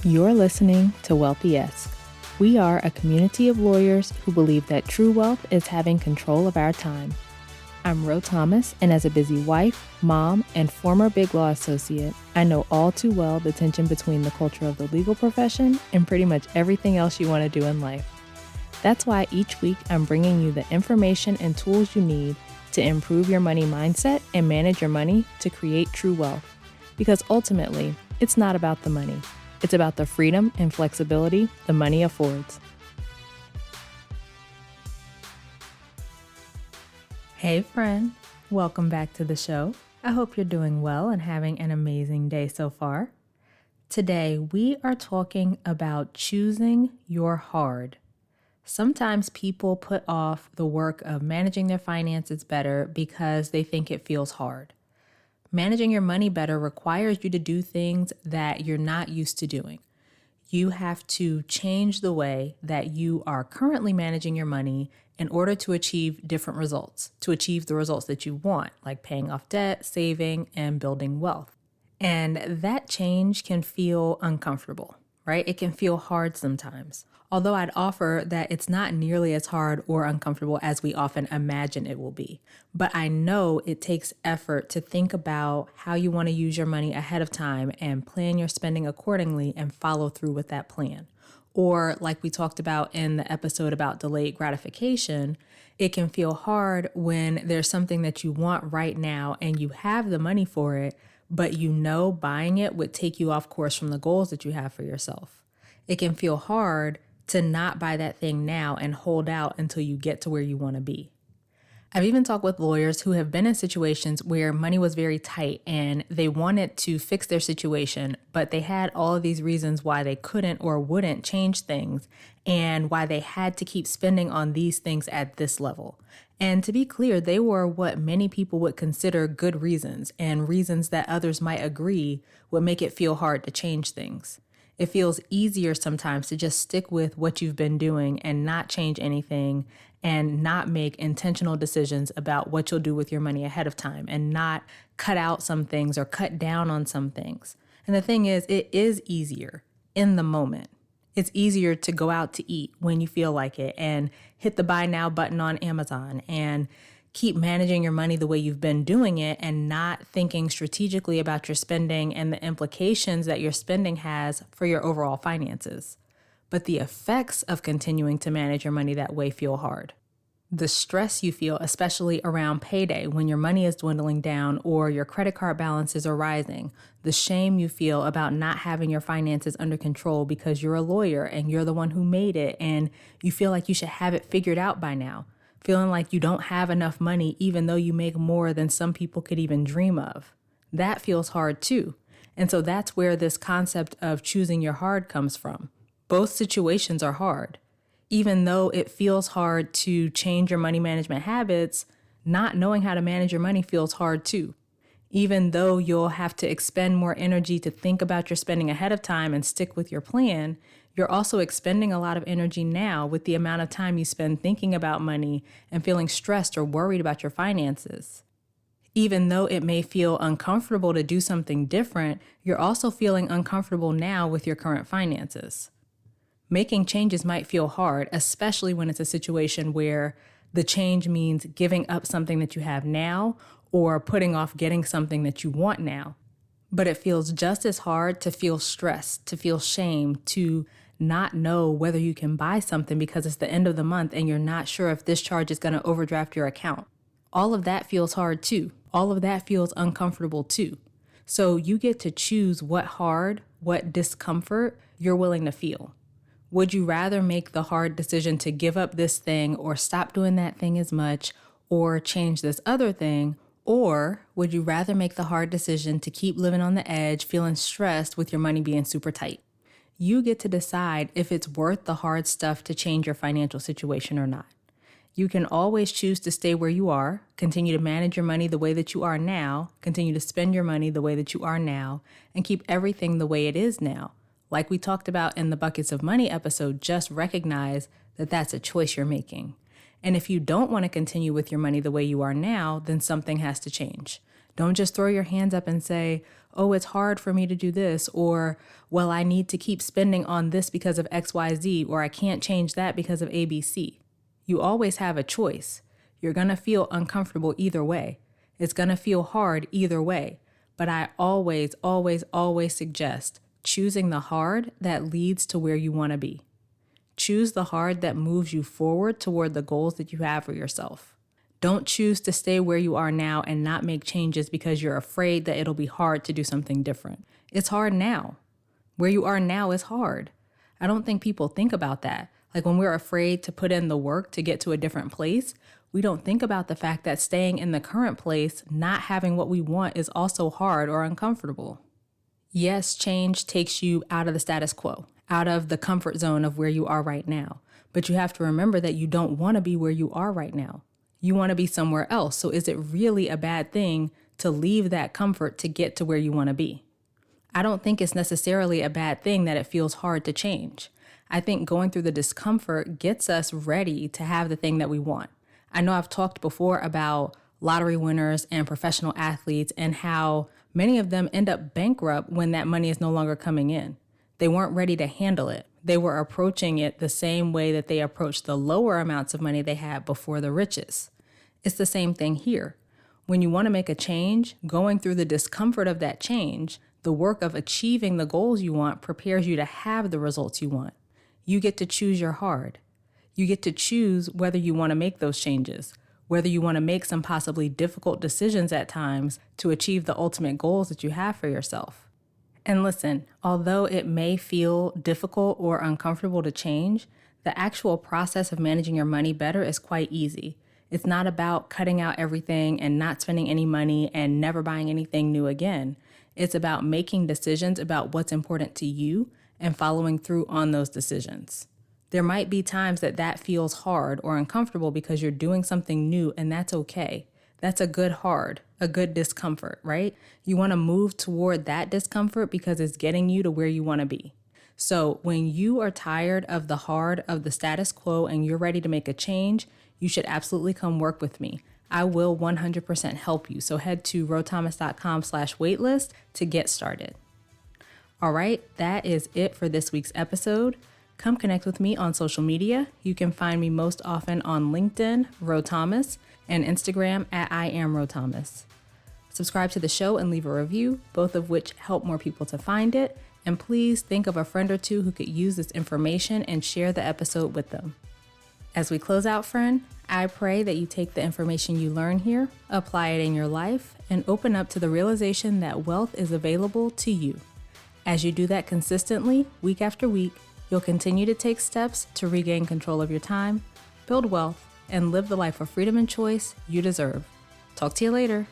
You're listening to Wealthy-esque. We are a community of lawyers who believe that true wealth is having control of our time. I'm Ro Thomas, and as a busy wife, mom, and former Big Law associate, I know all too well the tension between the culture of the legal profession and pretty much everything else you want to do in life. That's why each week I'm bringing you the information and tools you need to improve your money mindset and manage your money to create true wealth. Because ultimately, it's not about the money. It's about the freedom and flexibility the money affords. Hey friend, welcome back to the show. I hope you're doing well and having an amazing day so far. Today, we are talking about choosing your hard. Sometimes people put off the work of managing their finances better because they think it feels hard. Managing your money better requires you to do things that you're not used to doing. You have to change the way that you are currently managing your money in order to achieve different results, to achieve the results that you want, like paying off debt, saving, and building wealth. And that change can feel uncomfortable, right? It can feel hard sometimes. Although I'd offer that it's not nearly as hard or uncomfortable as we often imagine it will be. But I know it takes effort to think about how you want to use your money ahead of time and plan your spending accordingly and follow through with that plan. Or like we talked about in the episode about delayed gratification, it can feel hard when there's something that you want right now and you have the money for it, but you know buying it would take you off course from the goals that you have for yourself. It can feel hard to not buy that thing now and hold out until you get to where you want to be. I've even talked with lawyers who have been in situations where money was very tight and they wanted to fix their situation, but they had all of these reasons why they couldn't or wouldn't change things and why they had to keep spending on these things at this level. And to be clear, they were what many people would consider good reasons and reasons that others might agree would make it feel hard to change things. It feels easier sometimes to just stick with what you've been doing and not change anything and not make intentional decisions about what you'll do with your money ahead of time and not cut out some things or cut down on some things. And the thing is, it is easier in the moment. It's easier to go out to eat when you feel like it and hit the buy now button on Amazon and keep managing your money the way you've been doing it and not thinking strategically about your spending and the implications that your spending has for your overall finances. But the effects of continuing to manage your money that way feel hard. The stress you feel, especially around payday when your money is dwindling down or your credit card balances are rising. The shame you feel about not having your finances under control because you're a lawyer and you're the one who made it and you feel like you should have it figured out by now. Feeling like you don't have enough money even though you make more than some people could even dream of. That feels hard too. And so that's where this concept of choosing your hard comes from. Both situations are hard. Even though it feels hard to change your money management habits, not knowing how to manage your money feels hard too. Even though you'll have to expend more energy to think about your spending ahead of time and stick with your plan, you're also expending a lot of energy now with the amount of time you spend thinking about money and feeling stressed or worried about your finances. Even though it may feel uncomfortable to do something different, you're also feeling uncomfortable now with your current finances. Making changes might feel hard, especially when it's a situation where the change means giving up something that you have now or putting off getting something that you want now. But it feels just as hard to feel stressed, to feel shame, to not know whether you can buy something because it's the end of the month and you're not sure if this charge is going to overdraft your account. All of that feels hard too. All of that feels uncomfortable too. So you get to choose what discomfort you're willing to feel. Would you rather make the hard decision to give up this thing or stop doing that thing as much or change this other thing? Or would you rather make the hard decision to keep living on the edge, feeling stressed with your money being super tight? You get to decide if it's worth the hard stuff to change your financial situation or not. You can always choose to stay where you are, continue to manage your money the way that you are now, continue to spend your money the way that you are now, and keep everything the way it is now. Like we talked about in the Buckets of Money episode, just recognize that that's a choice you're making. And if you don't want to continue with your money the way you are now, then something has to change. Don't just throw your hands up and say, oh, it's hard for me to do this, or, well, I need to keep spending on this because of XYZ, or I can't change that because of ABC. You always have a choice. You're going to feel uncomfortable either way. It's going to feel hard either way. But I always, always, always suggest choosing the hard that leads to where you want to be. Choose the hard that moves you forward toward the goals that you have for yourself. Don't choose to stay where you are now and not make changes because you're afraid that it'll be hard to do something different. It's hard now. Where you are now is hard. I don't think people think about that. Like when we're afraid to put in the work to get to a different place, we don't think about the fact that staying in the current place, not having what we want, is also hard or uncomfortable. Yes, change takes you out of the status quo, out of the comfort zone of where you are right now. But you have to remember that you don't want to be where you are right now. You want to be somewhere else. So is it really a bad thing to leave that comfort to get to where you want to be? I don't think it's necessarily a bad thing that it feels hard to change. I think going through the discomfort gets us ready to have the thing that we want. I know I've talked before about lottery winners and professional athletes and how many of them end up bankrupt when that money is no longer coming in. They weren't ready to handle it. They were approaching it the same way that they approached the lower amounts of money they had before the riches. It's the same thing here. When you want to make a change, going through the discomfort of that change, the work of achieving the goals you want prepares you to have the results you want. You get to choose your hard. You get to choose whether you want to make those changes, whether you want to make some possibly difficult decisions at times to achieve the ultimate goals that you have for yourself. And listen, although it may feel difficult or uncomfortable to change, the actual process of managing your money better is quite easy. It's not about cutting out everything and not spending any money and never buying anything new again. It's about making decisions about what's important to you and following through on those decisions. There might be times that feels hard or uncomfortable because you're doing something new, and that's okay. That's a good hard, a good discomfort, right? You want to move toward that discomfort because it's getting you to where you want to be. So when you are tired of the hard of the status quo and you're ready to make a change, you should absolutely come work with me. I will 100% help you. So head to rothomas.com/waitlist to get started. All right, that is it for this week's episode. Come connect with me on social media. You can find me most often on LinkedIn, Ro Thomas, and Instagram at I am Ro Thomas. Subscribe to the show and leave a review, both of which help more people to find it. And please think of a friend or two who could use this information and share the episode with them. As we close out, friend, I pray that you take the information you learn here, apply it in your life, and open up to the realization that wealth is available to you. As you do that consistently, week after week, you'll continue to take steps to regain control of your time, build wealth, and live the life of freedom and choice you deserve. Talk to you later.